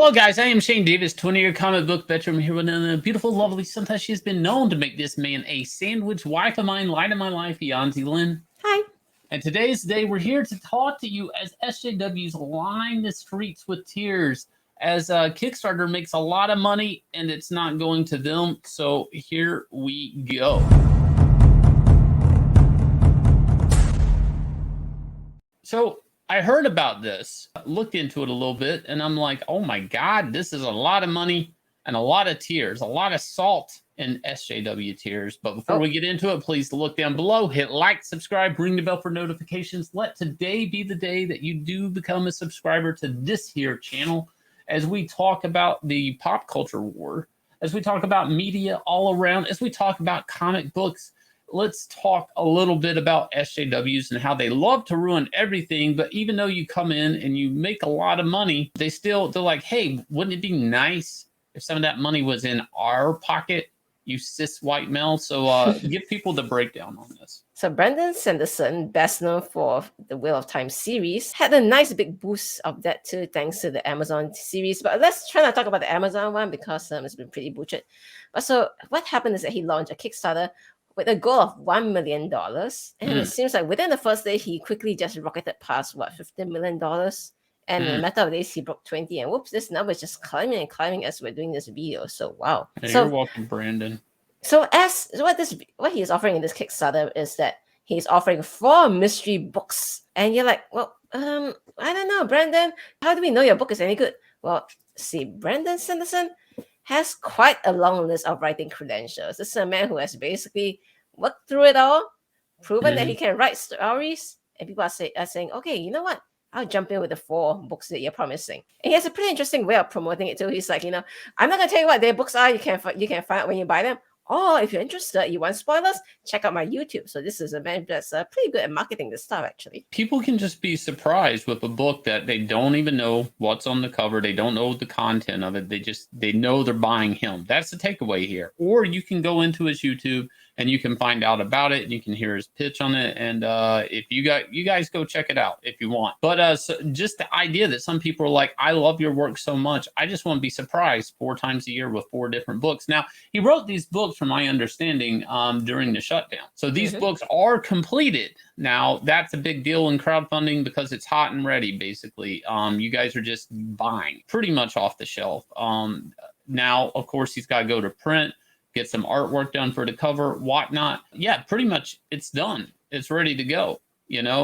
Hello, guys. I am Shane Davis, 20-year comic book veteran here with a beautiful, lovely, sometimes she's been known to make this man a sandwich, wife of mine, light of my life, Yanzi Lynn. Hi. And today's the day we're here to talk to you as SJWs line the streets with tears as Kickstarter makes a lot of money and it's not going to them. So here we go. So I heard about this, looked into it a little bit, and I'm like, oh my God, this is a lot of money and a lot of tears, a lot of salt in SJW tears. But before we get into it, please look down below, hit like, subscribe, ring the bell for notifications. Let today be the day that you do become a subscriber to this here channel as we talk about the pop culture war, as we talk about media all around, as we talk about comic books. Let's talk a little bit about SJWs and how they love to ruin everything. But even though you come in and you make a lot of money, they're like, hey, wouldn't it be nice if some of that money was in our pocket, you cis white male? So give people the breakdown on this. So Brandon Sanderson, best known for the Wheel of Time series, had a nice big boost of that too, thanks to the Amazon series. But let's try not to talk about the Amazon one because it's been pretty butchered. But so what happened is that he launched a Kickstarter with a goal of $1 million. And it seems like within the first day, he quickly just rocketed past, $15 million? And in a matter of days, he broke 20. And whoops, this number is just climbing and climbing as we're doing this video. So, wow. Hey, you're welcome, Brandon. So what he is offering in this Kickstarter is that he's offering 4 mystery books. And you're like, well, I don't know, Brandon, how do we know your book is any good? Well, see, Brandon Sanderson has quite a long list of writing credentials. This is a man who has basically worked through it all, proven that he can write stories, and people are saying, okay, you know what? I'll jump in with the 4 books that you're promising. And he has a pretty interesting way of promoting it too. He's like, I'm not gonna tell you what their books are. You can find out when you buy them. Or if you're interested, you want spoilers, check out my YouTube. So this is a man that's pretty good at marketing this stuff, actually. People can just be surprised with a book that they don't even know what's on the cover. They don't know the content of it. They know they're buying him. That's the takeaway here. Or you can go into his YouTube and you can find out about it and you can hear his pitch on it. And if you guys go check it out if you want. But so just the idea that some people are like, I love your work so much, I just want to be surprised 4 times a year with 4 different books. Now, he wrote these books, from my understanding, during the shutdown. So these books are completed. Now, that's a big deal in crowdfunding because it's hot and ready, basically. You guys are just buying pretty much off the shelf. Now, of course, he's got to go to print, get some artwork done for the cover, whatnot. Yeah, pretty much it's done. It's ready to go,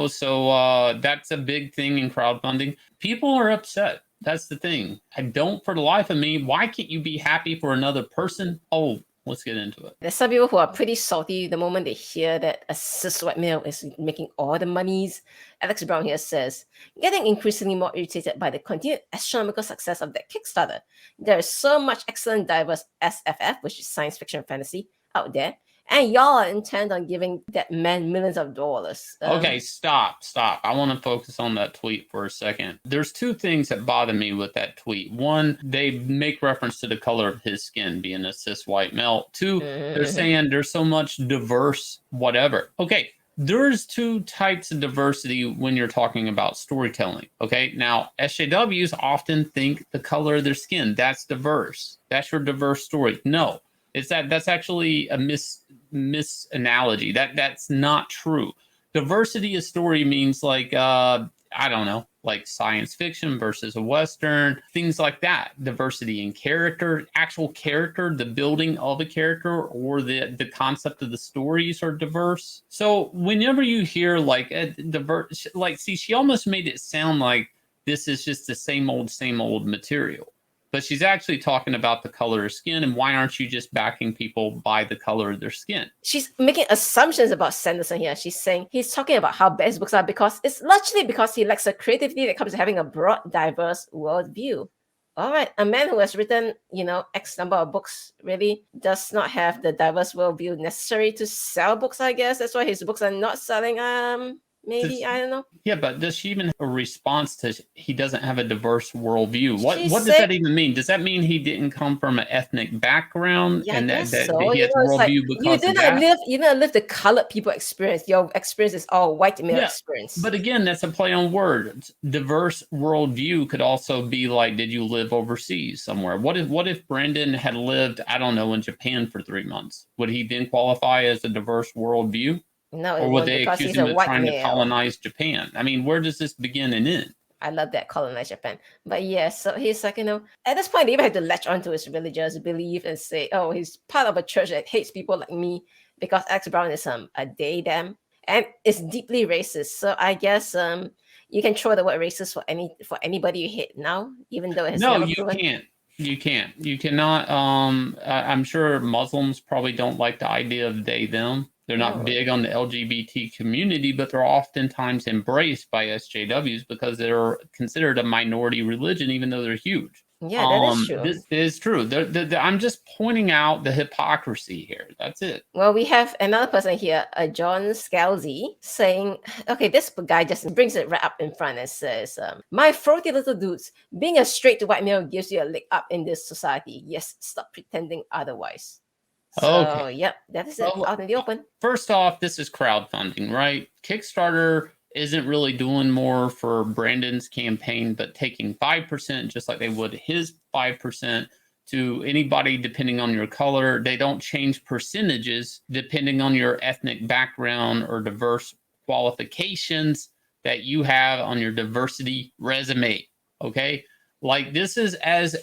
So that's a big thing in crowdfunding. People are upset. That's the thing. I don't, for the life of me, why can't you be happy for another person? Oh, let's get into it. There's some people who are pretty salty the moment they hear that a cis white male is making all the monies. Alex Brown here says, getting increasingly more irritated by the continued astronomical success of that Kickstarter. There is so much excellent diverse SFF, which is science fiction and fantasy, out there. And y'all are intent on giving that man millions of dollars. Okay, stop. I want to focus on that tweet for a second. There's 2 things that bother me with that tweet. 1, they make reference to the color of his skin being a cis white male. 2, they're saying there's so much diverse whatever. Okay, there's 2 types of diversity when you're talking about storytelling. Okay, now SJWs often think the color of their skin, that's diverse. That's your diverse story. No. That's actually a misanalogy. That's not true. Diversity of story means like I don't know, like science fiction versus a Western, things like that. Diversity in character, actual character, the building of a character, or the concept of the stories are diverse. So whenever you hear like a diverse, like, see, she almost made it sound like this is just the same old material. But she's actually talking about the color of skin, and why aren't you just backing people by the color of their skin? She's making assumptions about Sanderson here. She's saying he's talking about how bad his books are because it's largely because he lacks the creativity that comes to having a broad, diverse worldview. All right, a man who has written, X number of books really does not have the diverse worldview necessary to sell books, I guess. That's why his books are not selling maybe. I don't know. Yeah, but does she even have a response to he doesn't have a diverse worldview? What She does said, that even mean? Does that mean he didn't come from an ethnic background yeah, I and guess that so. he has It's like worldview you because did of not that? live, you did not live the colored people experience. Your experience is all white male Yeah, experience. but again, that's a play on words. Diverse worldview could also be like, did you live overseas somewhere? What if Brandon had lived, I don't know, in Japan for 3 months? Would he then qualify as a diverse worldview? No, it Or would won't they because accuse he's him a of white trying to male. colonize Japan? I mean, where does this begin and end? I love that colonized Japan. But yeah, so he's like, at this point, they even have to latch onto his religious belief and say, oh, he's part of a church that hates people like me because Alex Brown is a they, them, and it's deeply racist. So I guess you can throw the word racist for anybody you hate now, even though it has No, never you proven. can't. You can't. You cannot. I'm sure Muslims probably don't like the idea of they, them. They're not No. big on the LGBT community, but they're oftentimes embraced by SJWs because they're considered a minority religion, even though they're huge. Yeah, that is true. This is true. I'm just pointing out the hypocrisy here. That's it. Well, we have another person here, John Scalzi, saying, okay, this guy just brings it right up in front and says, my throaty little dudes, being a straight white male gives you a leg up in this society. Yes, stop pretending otherwise. So, Okay. yep, that is it Well, out in the open. first off, this is crowdfunding, right? Kickstarter isn't really doing more for Brandon's campaign, but taking 5%, just like they would his 5%, to anybody depending on your color. They don't change percentages depending on your ethnic background or diverse qualifications that you have on your diversity resume. Okay. Like this is as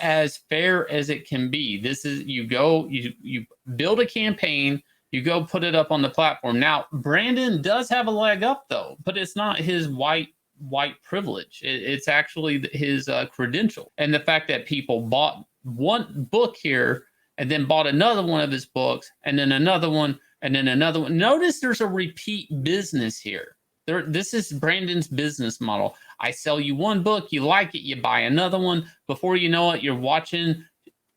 fair as it can be. This is you build a campaign, you go put it up on the platform. Now, Brandon does have a leg up though, but it's not his white privilege. It's actually his credential, and the fact that people bought one book here and then bought another one of his books and then another one and then another one. Notice there's a repeat business here. This is Brandon's business model. I sell you one book, you like it, you buy another one. Before you know it, you're watching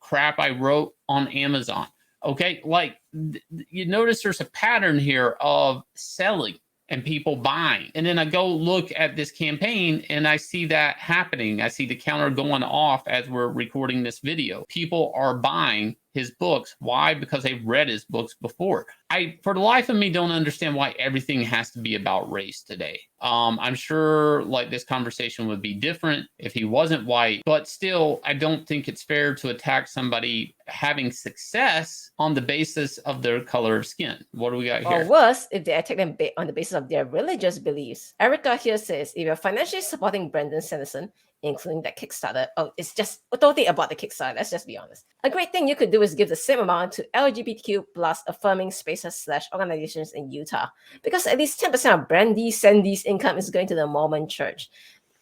crap I wrote on Amazon. Okay, like you notice there's a pattern here of selling and people buying. And then I go look at this campaign and I see that happening. I see the counter going off as we're recording this video. People are buying his books. Why? Because they've read his books before. I, for the life of me, don't understand why everything has to be about race today. I'm sure like this conversation would be different if he wasn't white, but still, I don't think it's fair to attack somebody having success on the basis of their color of skin. What do we got here? Or worse, if they attack them on the basis of their religious beliefs. Erica here says, if you're financially supporting Brandon Sanderson, including that Kickstarter, oh, it's just totally about the Kickstarter, let's just be honest. A great thing you could do is give the same amount to LGBTQ plus affirming spaces / organizations in Utah, because at least 10% of Brandy Sandy's income is going to the Mormon church.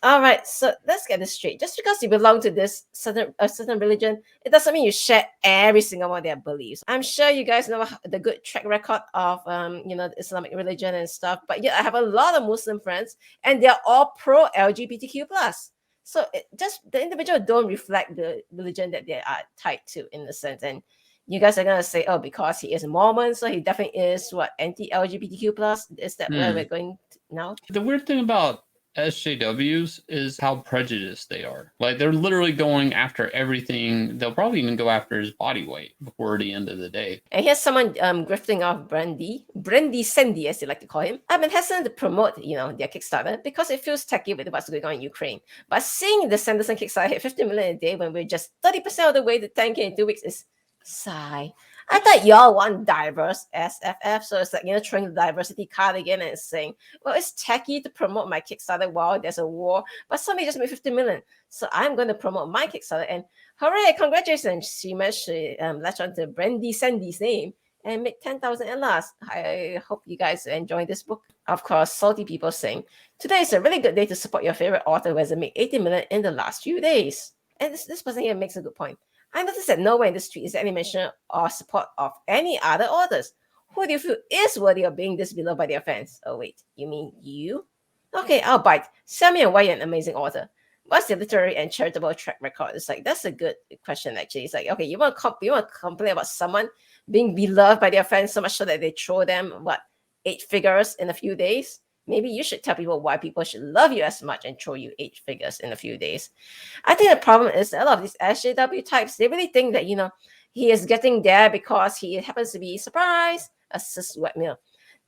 All right, so let's get this straight. Just because you belong to this certain religion, it doesn't mean you share every single one of their beliefs. I'm sure you guys know the good track record of the Islamic religion and stuff, but yet I have a lot of Muslim friends, and they're all pro LGBTQ plus. So just the individual don't reflect the religion that they are tied to in the sense. And you guys are gonna say, oh, because he is Mormon, so he definitely is what anti-LGBTQ plus. Is that where we're going now? The weird thing about SJWs is how prejudiced they are. Like they're literally going after everything. They'll probably even go after his body weight before the end of the day. And here's someone grifting off Brandy Sandy, as they like to call him. I've been hesitant to promote, their Kickstarter because it feels tacky with what's going on in Ukraine. But seeing the Sanderson Kickstarter hit 50 million a day when we're just 30% of the way to 10K in 2 weeks is sigh. I thought y'all want diverse SFF, so it's like throwing the diversity card again and saying, well, it's tacky to promote my Kickstarter while there's a war, but somebody just made 50 million, so I'm going to promote my Kickstarter, and hooray, congratulations, she managed to latch on to Brandy Sandy's name and make 10,000 at last. I hope you guys enjoy this book. Of course, salty people saying, today is a really good day to support your favorite author who has made 80 million in the last few days. And this person here makes a good point. I noticed that nowhere in this tweet is there any mention or support of any other authors. Who do you feel is worthy of being this beloved by their fans? Oh wait, you mean you? Okay, I'll bite. Tell me why you're an amazing author. What's your literary and charitable track record? It's like, that's a good question actually. It's like, okay, you want to complain about someone being beloved by their fans so much so that they throw them 8 figures in a few days? Maybe you should tell people why people should love you as much and throw you 8 figures in a few days. I think the problem is that a lot of these SJW types, they really think that, he is getting there because he happens to be, surprise, a cis white male.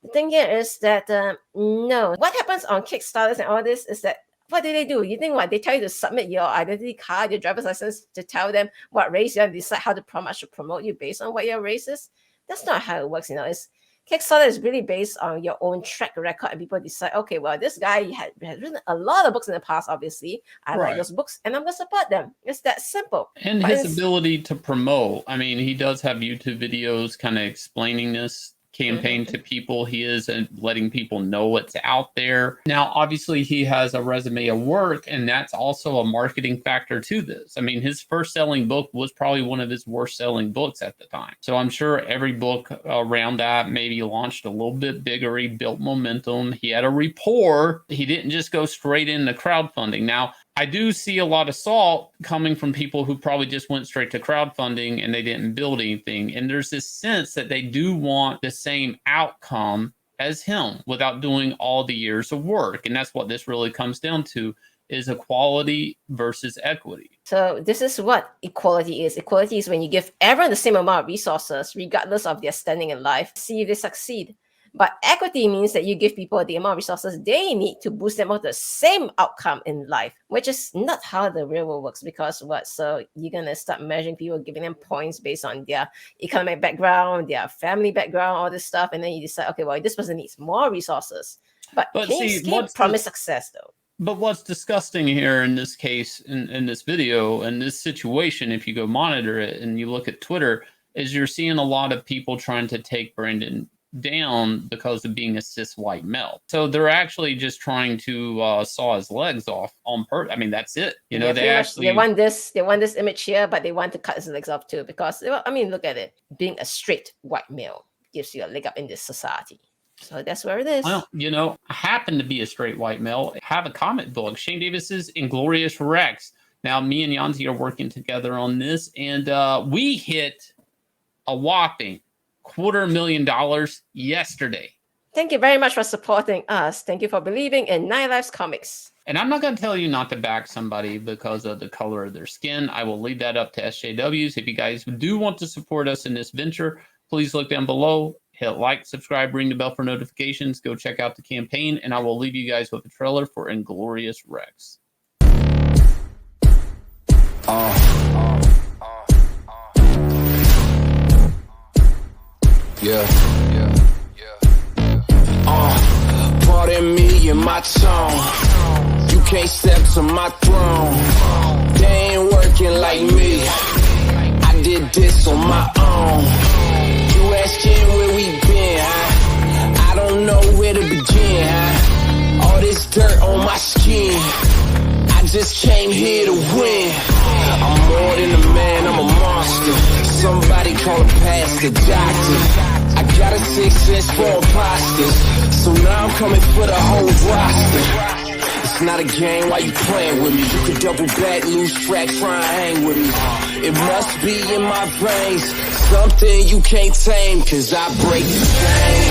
The thing here is that, no. What happens on Kickstarters and all this is that, what do? You think what? They tell you to submit your identity card, your driver's license, to tell them what race you are and decide how to promote you based on what your race is? That's not how it works, It's Kickstarter is really based on your own track record, and people decide, okay, well, this guy has written a lot of books in the past, obviously. I like those books, and I'm going to support them. It's that simple. And his ability to promote. I mean, he does have YouTube videos kind of explaining this campaign to people. He is letting people know what's out there. Now, obviously, he has a resume of work, and that's also a marketing factor to this. I mean, his first selling book was probably one of his worst selling books at the time. So I'm sure every book around that maybe launched a little bit bigger. He built momentum. He had a rapport. He didn't just go straight into crowdfunding. Now, I do see a lot of salt coming from people who probably just went straight to crowdfunding and they didn't build anything. And there's this sense that they do want the same outcome as him without doing all the years of work. And that's what this really comes down to, is equality versus equity. So this is what equality is. Equality is when you give everyone the same amount of resources, regardless of their standing in life, see if they succeed. But equity means that you give people the amount of resources they need to boost them up to the same outcome in life, which is not how the real world works. Because what? So you're going to start measuring people, giving them points based on their economic background, their family background, all this stuff. And then you decide, okay, well, this person needs more resources. But can't promise success, though. But what's disgusting here in this case, in this video, in this situation, if you go monitor it and you look at Twitter, is you're seeing a lot of people trying to take Brandon down because of being a cis white male. So they're actually just trying to saw his legs off on purpose. I mean, that's it. They want this image here, but they want to cut his legs off too, because I mean, look at it. Being a straight white male gives you a leg up in this society. So that's where it is. Well, I happen to be a straight white male. I have a comic book, Shane Davis's Inglorious Rex. Now, me and Yanzi are working together on this, and we hit a whopping $250,000 yesterday. Thank you very much for supporting us. Thank you for believing in Nine Lives Comics. And I'm not going to tell you not to back somebody because of the color of their skin. I will leave that up to SJWs. If you guys do want to support us in this venture, please look down below, hit like, subscribe, ring the bell for notifications, go check out the campaign, and I will leave you guys with a trailer for Inglorious Rex. Pardon me and my tone. You can't step to my throne. They ain't working like me. I did this on my own. You asking where we been, huh? I don't know where to begin, huh? All this dirt on my skin. I just came here to win. I'm more than a man, I'm a monster. Somebody call a pastor, doctor. I got a 6 sense for imposters, so now I'm coming for the whole roster. It's not a game, why you playing with me? You could double back, lose track, try and hang with me. It must be in my veins, something you can't tame, cause I break the chain.